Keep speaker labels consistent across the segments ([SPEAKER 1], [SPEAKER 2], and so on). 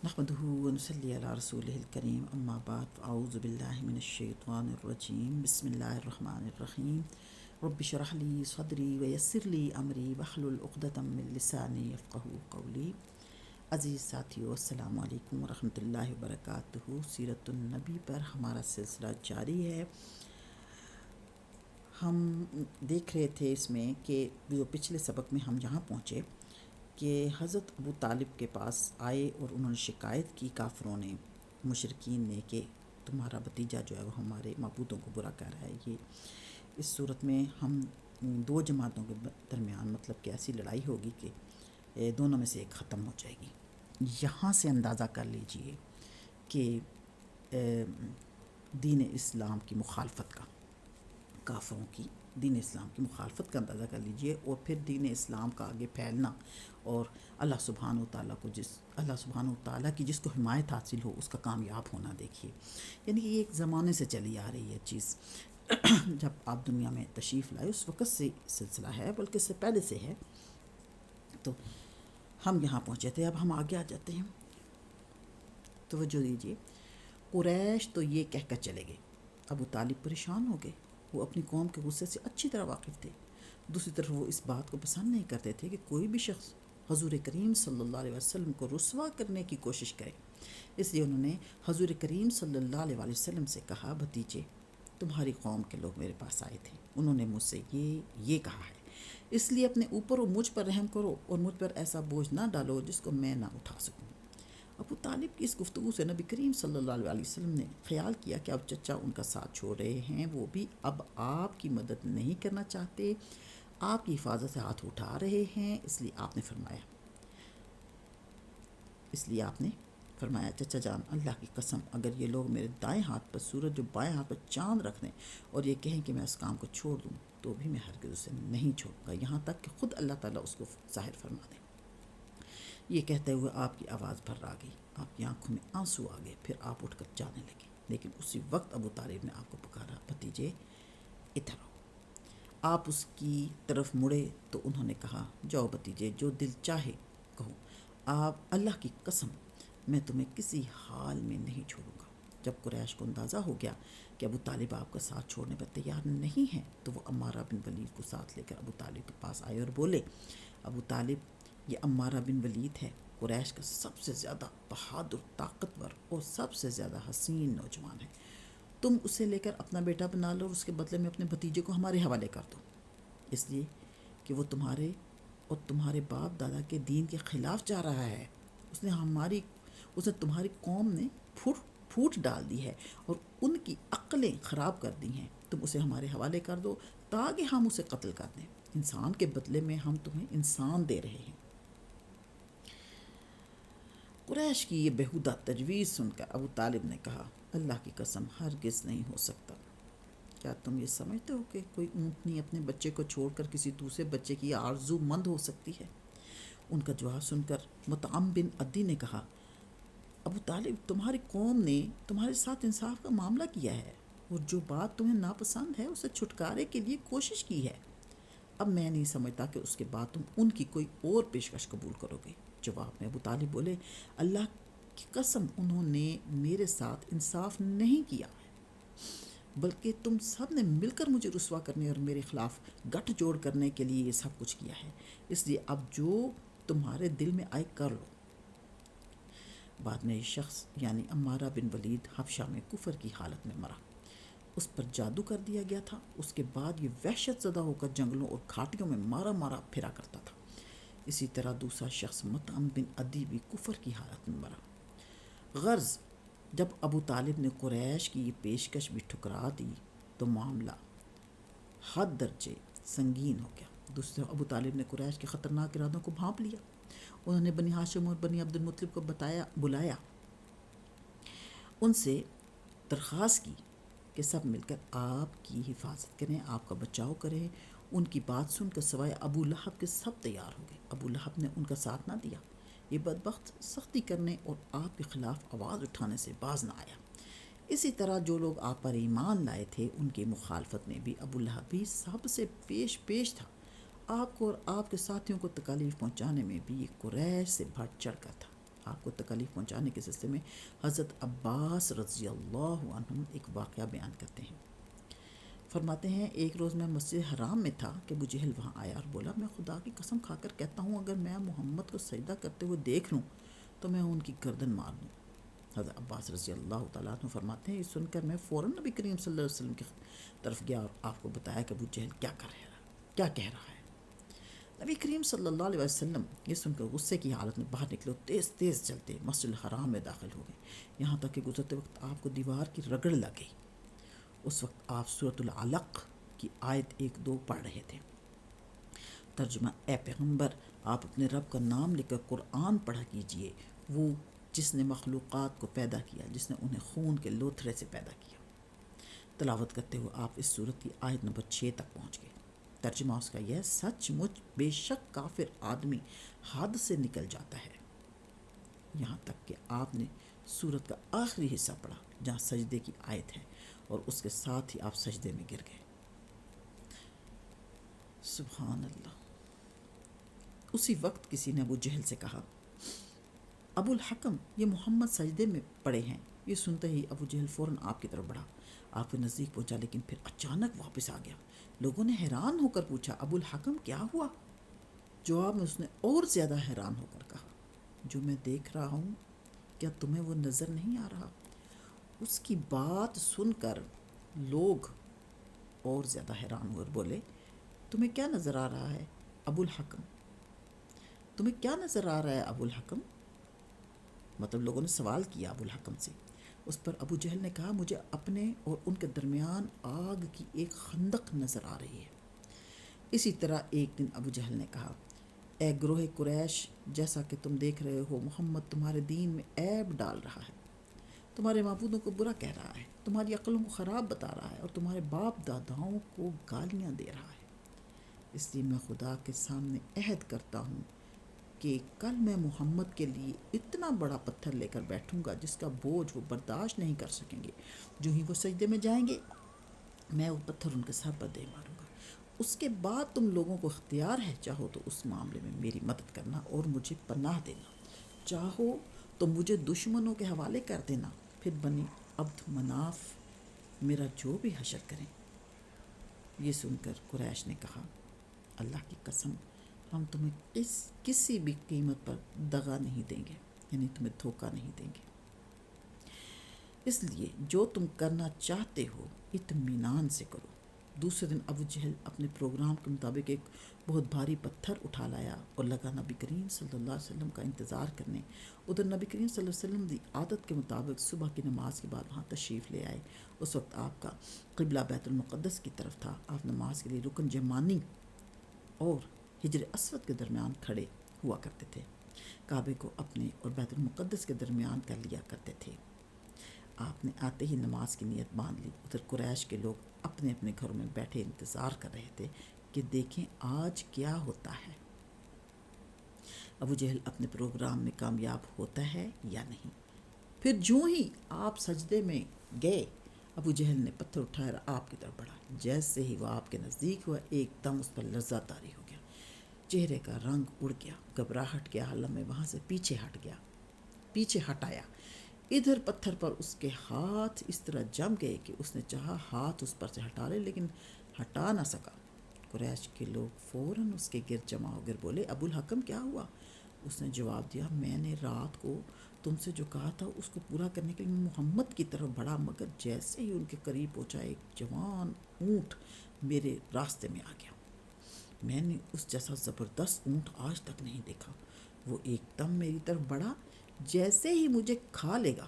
[SPEAKER 1] نحمده ونصلي على رسوله الكريم اما بعد اعوذ باللہ من الشیطان الرجیم بسم اللہ الرحمن الرحیم رب اشرح لی صدری ویسر لی امری واحلل عقدۃ من لسانی یفقهوا قولی۔ عزیز ساتھیو، السلام علیکم ورحمۃ اللہ وبرکاتہ۔ سیرت النبی پر ہمارا سلسلہ جاری ہے۔ ہم دیکھ رہے تھے اس میں کہ جو پچھلے سبق میں ہم جہاں پہنچے کہ حضرت ابو طالب کے پاس آئے اور انہوں نے شکایت کی کافروں نے، مشرکین نے، کہ تمہارا بھتیجا جو ہے وہ ہمارے معبودوں کو برا کہہ رہا ہے۔ یہ اس صورت میں ہم دو جماعتوں کے درمیان مطلب کہ ایسی لڑائی ہوگی کہ دونوں میں سے ایک ختم ہو جائے گی۔ یہاں سے اندازہ کر لیجئے کہ دین اسلام کی مخالفت کا، کافروں کی دین اسلام کی مخالفت کا اندازہ کر لیجئے، اور پھر دین اسلام کا آگے پھیلنا، اور اللہ سبحانہ وتعالیٰ کی جس کو حمایت حاصل ہو اس کا کامیاب ہونا دیکھیے۔ یعنی کہ یہ ایک زمانے سے چلی آ رہی ہے چیز۔ جب آپ دنیا میں تشریف لائے اس وقت سے سلسلہ ہے، بلکہ اس سے پہلے سے ہے۔ تو ہم یہاں پہنچے تھے، اب ہم آگے آ جاتے ہیں۔ توجہ دیجیے، قریش تو یہ کہہ کر چلے گئے، ابو طالب پریشان ہو گئے۔ وہ اپنی قوم کے غصے سے اچھی طرح واقف تھے۔ دوسری طرف وہ اس بات کو پسند نہیں کرتے تھے کہ کوئی بھی شخص حضور کریم صلی اللہ علیہ وسلم کو رسوا کرنے کی کوشش کرے۔ اس لیے انہوں نے حضور کریم صلی اللہ علیہ وسلم سے کہا، بھتیجے تمہاری قوم کے لوگ میرے پاس آئے تھے، انہوں نے مجھ سے یہ کہا ہے، اس لیے اپنے اوپر اور مجھ پر رحم کرو اور مجھ پر ایسا بوجھ نہ ڈالو جس کو میں نہ اٹھا سکوں۔ ابو طالب کی اس گفتگو سے نبی کریم صلی اللہ علیہ وسلم نے خیال کیا کہ اب چچا ان کا ساتھ چھوڑ رہے ہیں، وہ بھی اب آپ کی مدد نہیں کرنا چاہتے، آپ کی حفاظت سے ہاتھ اٹھا رہے ہیں۔ اس لیے آپ نے فرمایا چچا جان، اللہ کی قسم اگر یہ لوگ میرے دائیں ہاتھ پر سورج اور بائیں ہاتھ پر چاند رکھ دیں اور یہ کہیں کہ میں اس کام کو چھوڑ دوں تو بھی میں ہرگز اسے نہیں چھوڑوں گا، یہاں تک کہ خود اللہ تعالیٰ اس کو ظاہر فرما دیں۔ یہ کہتے ہوئے آپ کی آواز بھر آ گئی، آپ کی آنکھوں میں آنسو آ گئے، پھر آپ اٹھ کر جانے لگے۔ لیکن اسی وقت ابو طالب نے آپ کو پکارا، بھتیجے ادھر آؤ۔ آپ اس کی طرف مڑے تو انہوں نے کہا، جاؤ بھتیجے، جو دل چاہے کہو، آپ اللہ کی قسم میں تمہیں کسی حال میں نہیں چھوڑوں گا۔ جب قریش کو اندازہ ہو گیا کہ ابو طالب آپ کا ساتھ چھوڑنے پر تیار نہیں ہیں تو وہ عمارہ بن ولید کو ساتھ لے کر ابو طالب کے پاس آئے اور بولے، ابو طالب، یہ عمارہ بن ولید ہے، قریش کا سب سے زیادہ بہادر، طاقتور اور سب سے زیادہ حسین نوجوان ہے۔ تم اسے لے کر اپنا بیٹا بنا لو اور اس کے بدلے میں اپنے بھتیجے کو ہمارے حوالے کر دو، اس لیے کہ وہ تمہارے اور تمہارے باپ دادا کے دین کے خلاف جا رہا ہے۔ اس نے تمہاری قوم نے پھوٹ ڈال دی ہے اور ان کی عقلیں خراب کر دی ہیں۔ تم اسے ہمارے حوالے کر دو تاکہ ہم اسے قتل کر دیں۔ انسان کے بدلے میں ہم تمہیں انسان دے رہے ہیں۔ قریش کی یہ بیہودہ تجویز سن کر ابو طالب نے کہا، اللہ کی قسم ہرگز نہیں ہو سکتا۔ کیا تم یہ سمجھتے ہو کہ کوئی اونٹنی اپنے بچے کو چھوڑ کر کسی دوسرے بچے کی آرزو مند ہو سکتی ہے؟ ان کا جواب سن کر مطعم بن عدی نے کہا، ابو طالب، تمہاری قوم نے تمہارے ساتھ انصاف کا معاملہ کیا ہے اور جو بات تمہیں ناپسند ہے اسے چھٹکارے کے لیے کوشش کی ہے۔ اب میں نہیں سمجھتا کہ اس کے بعد تم ان کی کوئی اور پیشکش قبول کرو گے۔ جواب میں ابو طالب بولے، اللہ کی قسم انہوں نے میرے ساتھ انصاف نہیں کیا ہے، بلکہ تم سب نے مل کر مجھے رسوا کرنے اور میرے خلاف گٹھ جوڑ کرنے کے لیے یہ سب کچھ کیا ہے، اس لیے اب جو تمہارے دل میں آئے کر لو۔ بعد میں یہ شخص یعنی عمارہ بن ولید حبشہ میں کفر کی حالت میں مرا، اس پر جادو کر دیا گیا تھا۔ اس کے بعد یہ وحشت زدہ ہو کر جنگلوں اور گھاٹیوں میں مارا پھرا کرتا تھا۔ اسی طرح دوسرا شخص مطعم بن عدی بھی کفر کی حالت میں مرا۔ غرض جب ابو طالب نے قریش کی یہ پیشکش بھی ٹھکرا دی تو معاملہ حد درجے سنگین ہو گیا۔ دوسرے ابو طالب نے قریش کے خطرناک ارادوں کو بھانپ لیا۔ انہوں نے بنی ہاشم اور بنی عبد المطلب کو بلایا، ان سے درخواست کی کہ سب مل کر آپ کی حفاظت کریں، آپ کا بچاؤ کریں۔ ان کی بات سن کر سوائے ابو لہب کے سب تیار ہو گئے۔ ابو لہب نے ان کا ساتھ نہ دیا۔ یہ بدبخت سختی کرنے اور آپ کے خلاف آواز اٹھانے سے باز نہ آیا۔ اسی طرح جو لوگ آپ پر ایمان لائے تھے ان کی مخالفت میں بھی ابو لہب بھی سب سے پیش تھا۔ آپ کو اور آپ کے ساتھیوں کو تکالیف پہنچانے میں بھی یہ قریش سے بڑھ چڑھ کر تھا۔ آپ کو تکلیف پہنچانے کے سلسلے میں حضرت عباس رضی اللہ عنہ ایک واقعہ بیان کرتے ہیں۔ فرماتے ہیں ایک روز میں مسجد حرام میں تھا کہ ابو جہل وہاں آیا اور بولا میں خدا کی قسم کھا کر کہتا ہوں اگر میں محمد کو سجدہ کرتے ہوئے دیکھ لوں تو میں ان کی گردن مار دوں۔ حضرت عباس رضی اللہ تعالیٰ عنہ فرماتے ہیں یہ سن کر میں فوراً نبی کریم صلی اللہ علیہ وسلم کی طرف گیا اور آپ کو بتایا کہ ابو جہل کیا کہہ رہا ہے۔ نبی کریم صلی اللہ علیہ وسلم یہ سن کر غصے کی حالت میں باہر نکلے، تیز تیز چلتے مسجد الحرام میں داخل ہو گئے، یہاں تک کہ گزرتے وقت آپ کو دیوار کی رگڑ لگ گئی۔ اس وقت آپ سورۃ العلق کی آیت 1-2 پڑھ رہے تھے۔ ترجمہ: اے پیغمبر، آپ اپنے رب کا نام لے کر قرآن پڑھا کیجئے، وہ جس نے مخلوقات کو پیدا کیا، جس نے انہیں خون کے لوتھڑے سے پیدا کیا۔ تلاوت کرتے ہوئے آپ اس سورت کی آیت نمبر 6 تک پہنچ گئے۔ ترجمہ اس کا یہ: سچ مچ بے شک کافر آدمی حد سے نکل جاتا ہے، یہاں تک کہ آپ نے سورت کا آخری حصہ پڑھا جہاں سجدے کی آیت ہے، اور اس کے ساتھ ہی آپ سجدے میں گر گئے۔ سبحان اللہ۔ اسی وقت کسی نے ابو جہل سے کہا ابو الحکم، یہ محمد سجدے میں پڑے ہیں۔ یہ سنتے ہی ابو جہل فوراً آپ کی طرف بڑھا، آپ کے نزدیک پہنچا، لیکن پھر اچانک واپس آ گیا۔ لوگوں نے حیران ہو کر پوچھا ابو الحکم کیا ہوا؟ جواب میں اس نے اور زیادہ حیران ہو کر کہا جو میں دیکھ رہا ہوں کیا تمہیں وہ نظر نہیں آ رہا؟ اس کی بات سن کر لوگ اور زیادہ حیران ہوئے اور بولے تمہیں کیا نظر آ رہا ہے ابو الحکم؟ تمہیں کیا نظر آ رہا ہے ابو الحکم؟ مطلب لوگوں نے سوال کیا ابو الحکم سے۔ اس پر ابو جہل نے کہا مجھے اپنے اور ان کے درمیان آگ کی ایک خندق نظر آ رہی ہے۔ اسی طرح ایک دن ابو جہل نے کہا اے گروہ قریش، جیسا کہ تم دیکھ رہے ہو محمد تمہارے دین میں عیب ڈال رہا ہے، تمہارے معبودوں کو برا کہہ رہا ہے، تمہاری عقلوں کو خراب بتا رہا ہے اور تمہارے باپ داداؤں کو گالیاں دے رہا ہے۔ اس لیے میں خدا کے سامنے عہد کرتا ہوں کہ کل میں محمد کے لیے اتنا بڑا پتھر لے کر بیٹھوں گا جس کا بوجھ وہ برداشت نہیں کر سکیں گے۔ جو ہی وہ سجدے میں جائیں گے میں وہ پتھر ان کے سر پر دے ماروں گا۔ اس کے بعد تم لوگوں کو اختیار ہے، چاہو تو اس معاملے میں میری مدد کرنا اور مجھے پناہ دینا، چاہو تو مجھے دشمنوں کے حوالے کر دینا، پھر بنی عبد مناف میرا جو بھی حشر کریں۔ یہ سن کر قریش نے کہا اللہ کی قسم ہم تمہیں کسی بھی قیمت پر دغا نہیں دیں گے، یعنی تمہیں دھوکہ نہیں دیں گے، اس لیے جو تم کرنا چاہتے ہو اطمینان سے کرو۔ دوسرے دن ابو جہل اپنے پروگرام کے مطابق ایک بہت بھاری پتھر اٹھا لایا اور لگا نبی کریم صلی اللہ علیہ وسلم کا انتظار کرنے۔ ادھر نبی کریم صلی اللہ علیہ وسلم دی عادت کے مطابق صبح کی نماز کے بعد وہاں تشریف لے آئے۔ اس وقت آپ کا قبلہ بیت المقدس کی طرف تھا۔ آپ نماز کے لیے رکن یمانی اور حجر اسود کے درمیان کھڑے ہوا کرتے تھے، کعبے کو اپنے اور بیت المقدس کے درمیان کر لیا کرتے تھے۔ آپ نے آتے ہی نماز کی نیت باندھ لی۔ ادھر قریش کے لوگ اپنے اپنے گھروں میں بیٹھے انتظار کر رہے تھے کہ دیکھیں آج کیا ہوتا ہے، ابو جہل اپنے پروگرام میں کامیاب ہوتا ہے یا نہیں۔ پھر جو ہی آپ سجدے میں گئے ابو جہل نے پتھر اٹھایا اور آپ کی طرف بڑھا۔ جیسے ہی وہ آپ کے نزدیک ہوا ایک دم اس پر لرزہ طاری ہو گیا، چہرے کا رنگ اڑ گیا، گھبراہٹ کے عالم میں وہاں سے پیچھے ہٹ آیا۔ ادھر پتھر پر اس کے ہاتھ اس طرح جم گئے کہ اس نے چاہا ہاتھ اس پر سے ہٹا لے لیکن ہٹا نہ سکا۔ قریش کے لوگ فوراً اس کے گرد جمع ہو کر بولے ابو الحکم کیا ہوا؟ اس نے جواب دیا میں نے رات کو تم سے جو کہا تھا اس کو پورا کرنے کے لیے میں محمد کی طرف بڑھا، مگر جیسے ہی ان کے قریب پہنچا ایک جوان اونٹ میرے راستے میں آ گیا۔ میں نے اس جیسا زبردست اونٹ آج تک نہیں دیکھا۔ وہ ایک دم میری طرف بڑھا جیسے ہی مجھے کھا لے گا۔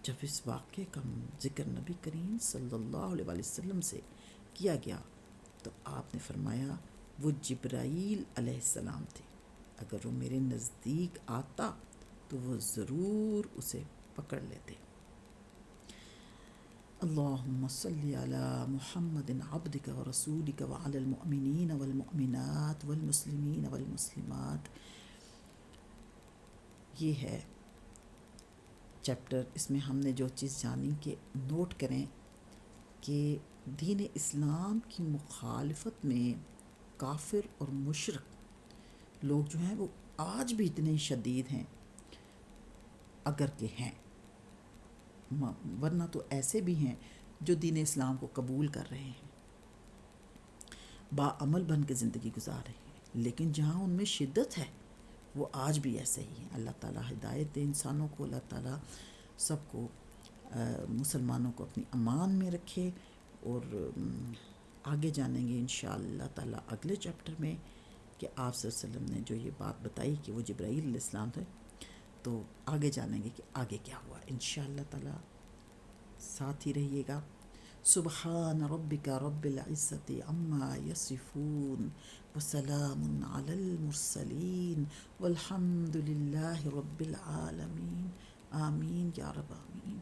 [SPEAKER 1] جب اس واقعے کا ذکر نبی کریم صلی اللہ علیہ وسلم سے کیا گیا تو آپ نے فرمایا وہ جبرائیل علیہ السلام تھے، اگر وہ میرے نزدیک آتا تو وہ ضرور اسے پکڑ لیتے۔ اللہم صلی علی محمد عبدک و رسولک وعلی المؤمنین والمؤمنات والمسلمین والمسلمات۔ یہ ہے چیپٹر۔ اس میں ہم نے جو چیز جانی کہ نوٹ کریں کہ دین اسلام کی مخالفت میں کافر اور مشرک لوگ جو ہیں وہ آج بھی اتنے شدید ہیں اگر کہ ہیں، ورنہ تو ایسے بھی ہیں جو دین اسلام کو قبول کر رہے ہیں، باعمل بن کے زندگی گزار رہے ہیں، لیکن جہاں ان میں شدت ہے وہ آج بھی ایسے ہی ہیں۔ اللہ تعالیٰ ہدایت دے انسانوں کو، اللہ تعالیٰ سب کو مسلمانوں کو اپنی امان میں رکھے، اور آگے جانیں گے انشاءاللہ اللہ تعالیٰ اگلے چیپٹر میں کہ آپ صلی اللہ علیہ وسلم نے جو یہ بات بتائی کہ وہ جبرائیل علیہ السلام تھے، تو آگے جانیں گے کہ آگے کیا ہوا انشاءاللہ تعالیٰ۔ ساتھ ہی رہیے گا۔ سبحان ربک رب العزت عما یصفون وسلام علی المرسلین والحمد للہ رب العالمین۔ آمین یا رب آمین۔